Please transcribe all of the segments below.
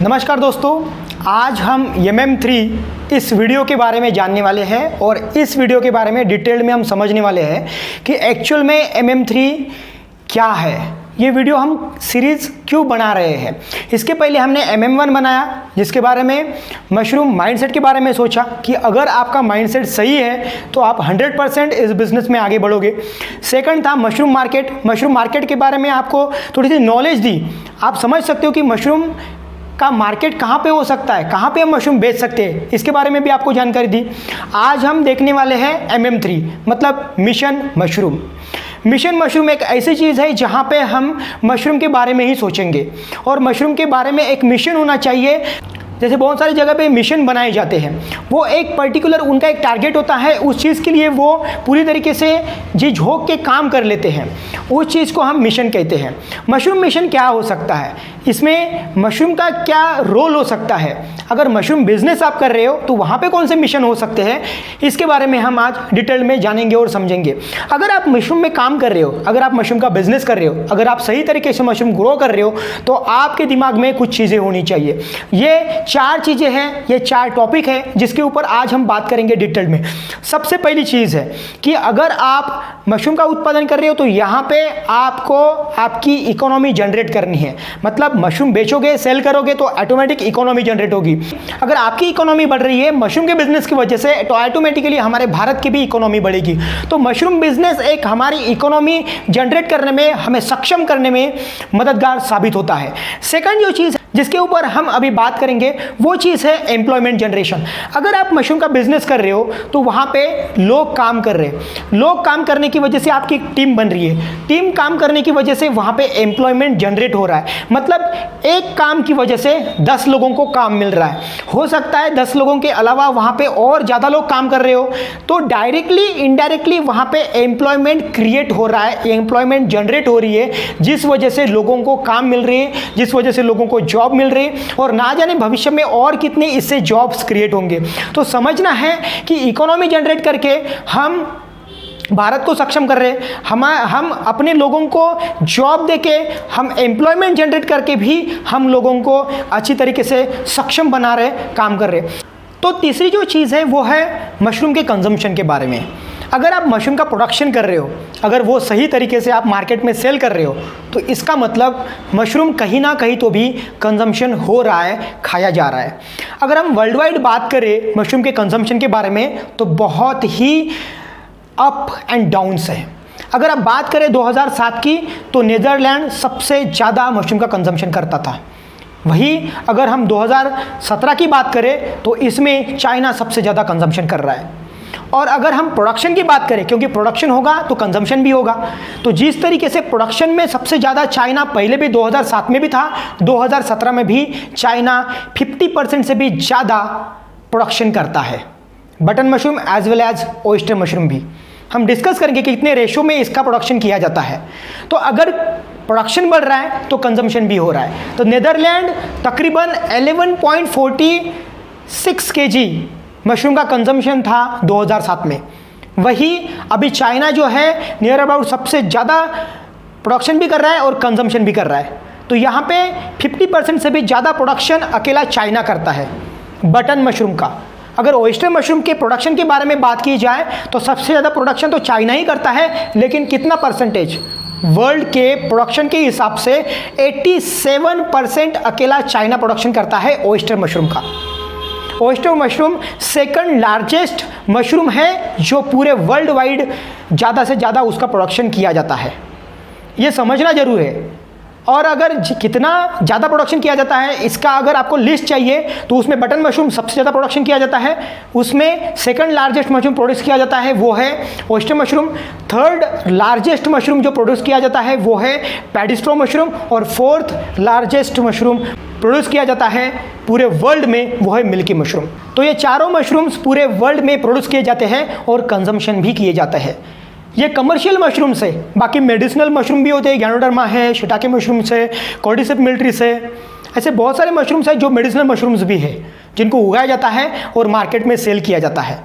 नमस्कार दोस्तों, आज हम MM3 इस वीडियो के बारे में जानने वाले हैं और इस वीडियो के बारे में डिटेल में हम समझने वाले हैं कि एक्चुअल में MM3 क्या है। ये वीडियो हम सीरीज़ क्यों बना रहे हैं। इसके पहले हमने MM1 बनाया जिसके बारे में मशरूम माइंडसेट के बारे में सोचा कि अगर आपका माइंडसेट सही है तो आप 100% इस बिज़नेस में आगे बढ़ोगे। सेकंड था मशरूम मार्केट के बारे में आपको थोड़ी सी नॉलेज दी। आप समझ सकते हो कि मशरूम का मार्केट कहाँ पे हो सकता है, कहाँ पे हम मशरूम बेच सकते हैं, इसके बारे में भी आपको जानकारी दी। आज हम देखने वाले हैं MM3 मतलब मिशन मशरूम एक ऐसी चीज़ है जहाँ पे हम मशरूम के बारे में ही सोचेंगे और मशरूम के बारे में एक मिशन होना चाहिए। जैसे बहुत सारी जगह पे मिशन बनाए जाते हैं, वो एक पर्टिकुलर उनका एक टारगेट होता है, उस चीज़ के लिए वो पूरी तरीके से जी झोंक के काम कर लेते हैं, उस चीज़ को हम मिशन कहते हैं। मशरूम मिशन क्या हो सकता है, इसमें मशरूम का क्या रोल हो सकता है, अगर मशरूम बिजनेस आप कर रहे हो तो वहाँ पे कौन से मिशन हो सकते हैं, इसके बारे में हम आज डिटेल में जानेंगे और समझेंगे। अगर आप मशरूम में काम कर रहे हो, अगर आप मशरूम का बिजनेस कर रहे हो, अगर आप सही तरीके से मशरूम ग्रो कर रहे हो तो आपके दिमाग में कुछ चीज़ें होनी चाहिए। ये 4 चीज़ें हैं, ये 4 टॉपिक हैं जिसके ऊपर आज हम बात करेंगे डिटेल में। सबसे पहली चीज़ है कि अगर आप मशरूम का उत्पादन कर रहे हो तो यहाँ पे आपको आपकी इकोनॉमी जनरेट करनी है। मतलब मशरूम बेचोगे, सेल करोगे तो ऑटोमेटिक इकोनॉमी जनरेट होगी। अगर आपकी इकोनॉमी बढ़ रही है मशरूम के बिजनेस की वजह से तो ऑटोमेटिकली हमारे भारत की भी इकोनॉमी बढ़ेगी। तो मशरूम बिजनेस एक हमारी इकोनॉमी जनरेट करने में, हमें सक्षम करने में मददगार साबित होता है। सेकंड जो चीज़ जिसके ऊपर हम अभी बात करेंगे वो चीज़ है एम्प्लॉयमेंट जनरेशन। अगर आप मशरूम का बिजनेस कर रहे हो तो वहाँ पे लोग काम कर रहे हैं, लोग काम करने की वजह से आपकी एक टीम बन रही है, टीम काम करने की वजह से वहाँ पे एम्प्लॉयमेंट जनरेट हो रहा है। मतलब एक काम की वजह से 10 लोगों को काम मिल रहा है। हो सकता है 10 लोगों के अलावा वहाँ पे और ज़्यादा लोग काम कर रहे हो, तो डायरेक्टली इनडायरेक्टली वहाँ पे एम्प्लॉयमेंट क्रिएट हो रहा है, एम्प्लॉयमेंट जनरेट हो रही है, जिस वजह से लोगों को काम मिल रही है, जिस वजह से लोगों को जॉब मिल रही है और ना जाने भविष्य में और कितने इससे जॉब्स क्रिएट होंगे। तो समझना है कि इकोनॉमी जनरेट करके हम भारत को सक्षम कर रहे हैं, हम अपने लोगों को जॉब देके, हम एम्प्लॉयमेंट जनरेट करके भी हम लोगों को अच्छी तरीके से सक्षम बना रहे, काम कर रहे। तो तीसरी जो चीज़ है वो है मशरूम के कंजम्पशन के बारे में। अगर आप मशरूम का प्रोडक्शन कर रहे हो, अगर वो सही तरीके से आप मार्केट में सेल कर रहे हो तो इसका मतलब मशरूम कहीं ना कहीं तो भी कंजम्पशन हो रहा है, खाया जा रहा है। अगर हम वर्ल्ड वाइड बात करें मशरूम के कंजम्पशन के बारे में तो बहुत ही अप एंड डाउन्स है। अगर आप बात करें 2007 की तो नीदरलैंड सबसे ज़्यादा मशरूम का कंजम्पशन करता था। वही अगर हम 2017 की बात करें तो इसमें चाइना सबसे ज़्यादा कंजम्पशन कर रहा है। और अगर हम प्रोडक्शन की बात करें, क्योंकि प्रोडक्शन होगा तो कंजम्पशन भी होगा, तो जिस तरीके से प्रोडक्शन में सबसे ज़्यादा चाइना पहले भी 2007 में भी था, 2017 में भी चाइना 50% से भी ज़्यादा प्रोडक्शन करता है, button mushroom as well as oyster mushroom भी। हम डिस्कस करेंगे कि कितने रेशो में इसका प्रोडक्शन किया जाता है। तो अगर प्रोडक्शन बढ़ रहा है तो कंजम्पशन भी हो रहा है। तो नीदरलैंड तकरीबन 11.46 kg मशरूम का कंजम्पशन था 2007 में। वही अभी चाइना जो है नियर अबाउट सबसे ज़्यादा प्रोडक्शन भी कर रहा है और कंजम्पशन भी कर रहा है। तो यहाँ पे 50% से भी ज़्यादा प्रोडक्शन अकेला चाइना करता है बटन मशरूम का। अगर ओयस्टर मशरूम के प्रोडक्शन के बारे में बात की जाए तो सबसे ज़्यादा प्रोडक्शन तो चाइना ही करता है, लेकिन कितना परसेंटेज? वर्ल्ड के प्रोडक्शन के हिसाब से 87% अकेला चाइना प्रोडक्शन करता है ओयस्टर मशरूम का। Oyster mushroom second largest mushroom है जो पूरे वर्ल्ड वाइड ज़्यादा से ज़्यादा उसका प्रोडक्शन किया जाता है, ये समझना जरूर है। और अगर कितना ज़्यादा प्रोडक्शन किया जाता है इसका अगर आपको लिस्ट चाहिए तो उसमें बटन मशरूम सबसे ज़्यादा प्रोडक्शन किया जाता है, उसमें सेकंड लार्जेस्ट मशरूम प्रोड्यूस किया जाता है वो है oyster mushroom, third largest mushroom जो प्रोड्यूस किया जाता है वो है पैडिस्ट्रो मशरूम, और फोर्थ लार्जेस्ट मशरूम प्रोड्यूस किया जाता है पूरे वर्ल्ड में वो है मिल्की मशरूम। तो ये चारों मशरूम्स पूरे वर्ल्ड में प्रोड्यूस किए जाते हैं और कंजम्पशन भी किए जाते हैं। ये कमर्शियल मशरूम्स है, बाकी मेडिसिनल मशरूम भी होते हैं, गैनोडर्मा है, शिटाके मशरूम्स है, कॉर्डिसेप्स मिलिट्रिस है, ऐसे बहुत सारे मशरूम्स हैं जो मेडिसिनल मशरूम्स भी है जिनको उगाया जाता है और मार्केट में सेल किया जाता है।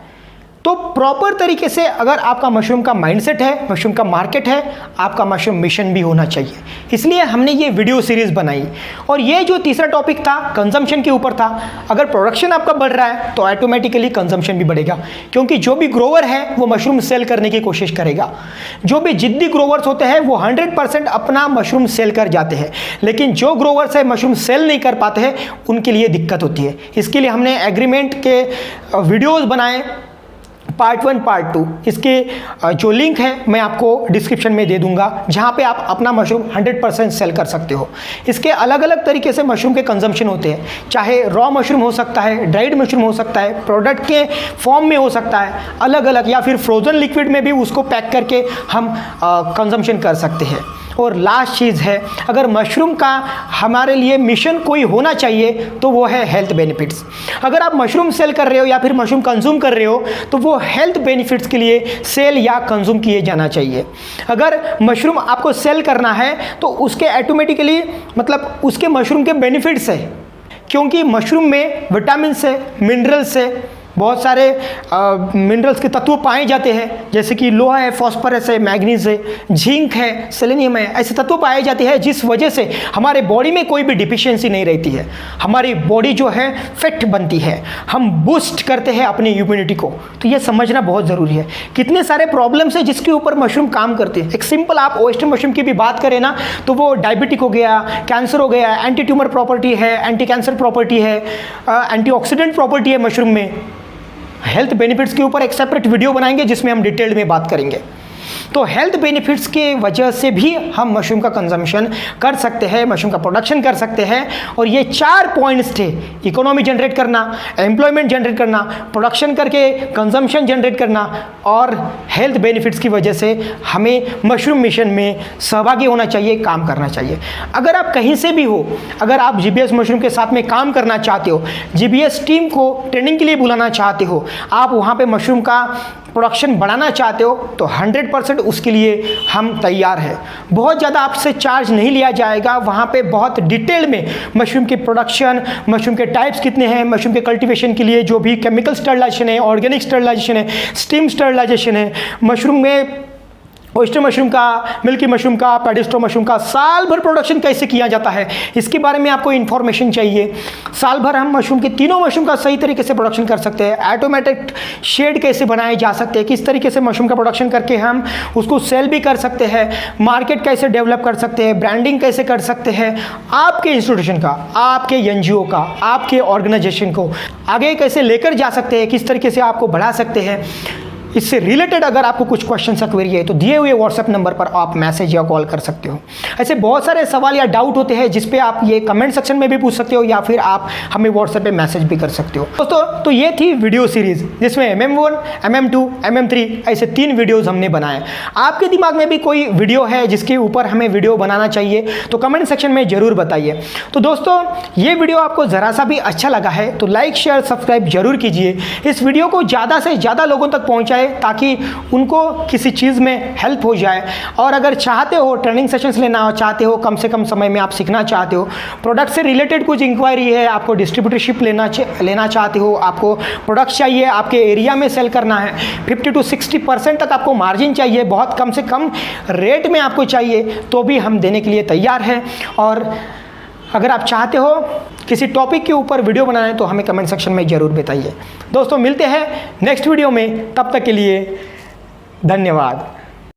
तो प्रॉपर तरीके से अगर आपका मशरूम का माइंडसेट है, मशरूम का मार्केट है, आपका मशरूम मिशन भी होना चाहिए। इसलिए हमने ये वीडियो सीरीज बनाई। और ये जो तीसरा टॉपिक था कंजम्पशन के ऊपर था। अगर प्रोडक्शन आपका बढ़ रहा है तो ऑटोमेटिकली कंजम्पशन भी बढ़ेगा, क्योंकि जो भी ग्रोवर है वो मशरूम सेल करने की कोशिश करेगा। जो भी जिद्दी ग्रोवर्स होते हैं वो 100% अपना मशरूम सेल कर जाते हैं, लेकिन जो ग्रोवर्स है मशरूम सेल नहीं कर पाते हैं उनके लिए दिक्कत होती है। इसके लिए हमने एग्रीमेंट के वीडियोस बनाए, पार्ट 1 पार्ट 2। इसके जो लिंक है मैं आपको डिस्क्रिप्शन में दे दूंगा, जहां पे आप अपना मशरूम 100% सेल कर सकते हो। इसके अलग अलग तरीके से मशरूम के कंजम्पशन होते हैं, चाहे रॉ मशरूम हो सकता है, ड्राइड मशरूम हो सकता है, प्रोडक्ट के फॉर्म में हो सकता है अलग अलग, या फिर फ्रोजन लिक्विड में भी उसको पैक करके हम कंजम्पशन कर सकते हैं। और लास्ट चीज़ है, अगर मशरूम का हमारे लिए मिशन कोई होना चाहिए तो वो है हेल्थ बेनिफिट्स। अगर आप मशरूम सेल कर रहे हो या फिर मशरूम कंज्यूम कर रहे हो तो वो हेल्थ बेनिफिट्स के लिए सेल या कंज्यूम किए जाना चाहिए। अगर मशरूम आपको सेल करना है तो उसके ऑटोमेटिकली मतलब उसके मशरूम के बेनिफिट्स है, क्योंकि मशरूम में विटामिन है, मिनरल्स है, बहुत सारे मिनरल्स के तत्व पाए जाते हैं, जैसे कि लोहा है, फॉस्फोरस है, मैग्नीज है, जिंक है, सेलेनियम है। ऐसे तत्व पाए जाते हैं जिस वजह से हमारे बॉडी में कोई भी डिफिशियंसी नहीं रहती है। हमारी बॉडी जो है फिट बनती है, हम बूस्ट करते हैं अपनी इम्यूनिटी को। तो ये समझना बहुत ज़रूरी है। कितने सारे प्रॉब्लम्स है जिसके ऊपर मशरूम काम करते हैं। एक सिंपल आप ओयस्टर मशरूम की भी बात करें ना तो वो डायबिटिक हो गया, कैंसर हो गया, एंटी ट्यूमर प्रॉपर्टी है, एंटी कैंसर प्रॉपर्टी है, एंटीऑक्सीडेंट प्रॉपर्टी है मशरूम में। हेल्थ बेनिफिट्स के ऊपर एक सेपरेट वीडियो बनाएंगे जिसमें हम डिटेल में बात करेंगे। तो हेल्थ बेनिफिट्स के वजह से भी हम मशरूम का कंजम्पशन कर सकते हैं, मशरूम का प्रोडक्शन कर सकते हैं। और ये 4 पॉइंट्स थे, इकोनॉमी जनरेट करना, एम्प्लॉयमेंट जनरेट करना, प्रोडक्शन करके कंजम्पशन जनरेट करना, और हेल्थ बेनिफिट्स की वजह से हमें मशरूम मिशन में सहभागी होना चाहिए, काम करना चाहिए। अगर आप कहीं से भी हो, अगर आप जीबीएस मशरूम के साथ में काम करना चाहते हो, जीबीएस टीम को ट्रेनिंग के लिए बुलाना चाहते हो, आप वहाँ पे मशरूम का प्रोडक्शन बढ़ाना चाहते हो तो 100% उसके लिए हम तैयार हैं। बहुत ज़्यादा आपसे चार्ज नहीं लिया जाएगा। वहाँ पे बहुत डिटेल में मशरूम के प्रोडक्शन, मशरूम के टाइप्स कितने हैं, मशरूम के कल्टीवेशन के लिए जो भी केमिकल स्टरलाइजेशन है, ऑर्गेनिक स्टरलाइजेशन है, स्टीम स्टरलाइजेशन है, मशरूम में ओयस्टर मशरूम का, मिल्की मशरूम का, पेडिस्ट्रो मशरूम का साल भर प्रोडक्शन कैसे किया जाता है, इसके बारे में आपको इन्फॉर्मेशन चाहिए। साल भर हम मशरूम के तीनों मशरूम का सही तरीके से प्रोडक्शन कर सकते हैं। ऑटोमेटिक शेड कैसे बनाए जा सकते हैं, किस तरीके से मशरूम का प्रोडक्शन करके हम उसको सेल भी कर सकते हैं, मार्केट कैसे डेवलप कर सकते हैं, ब्रांडिंग कैसे कर सकते हैं, आपके इंस्टीट्यूशन का, आपके एनजीओ का, आपके ऑर्गेनाइजेशन को आगे कैसे लेकर जा सकते हैं, किस तरीके से आपको बढ़ा सकते हैं। इससे रिलेटेड अगर आपको कुछ क्वेश्चन या क्वेरी है तो दिए हुए व्हाट्सएप नंबर पर आप मैसेज या कॉल कर सकते हो। ऐसे बहुत सारे सवाल या डाउट होते हैं जिस पे आप ये कमेंट सेक्शन में भी पूछ सकते हो या फिर आप हमें व्हाट्सएप पे मैसेज भी कर सकते हो। दोस्तों तो ये थी वीडियो सीरीज जिसमें MM1, MM2, MM3 ऐसे 3 वीडियोज़ हमने बनाए। आपके दिमाग में भी कोई वीडियो है जिसके ऊपर हमें वीडियो बनाना चाहिए तो कमेंट सेक्शन में ज़रूर बताइए। तो दोस्तों ये वीडियो आपको ज़रा सा भी अच्छा लगा है तो लाइक, शेयर, सब्सक्राइब जरूर कीजिए। इस वीडियो को ज़्यादा से ज़्यादा लोगों तक पहुँचाए ताकि उनको किसी चीज़ में हेल्प हो जाए। और अगर चाहते हो ट्रेनिंग सेशंस लेना चाहते हो, कम से कम समय में आप सीखना चाहते हो, प्रोडक्ट से रिलेटेड कुछ इंक्वायरी है, आपको डिस्ट्रीब्यूटरशिप लेना चाहते हो, आपको प्रोडक्ट चाहिए, आपके एरिया में सेल करना है, 50 to 60% तक आपको मार्जिन चाहिए, बहुत कम से कम रेट में आपको चाहिए, तो भी हम देने के लिए तैयार हैं। और अगर आप चाहते हो किसी टॉपिक के ऊपर वीडियो बनाना है तो हमें कमेंट सेक्शन में ज़रूर बताइए। दोस्तों मिलते हैं नेक्स्ट वीडियो में, तब तक के लिए धन्यवाद।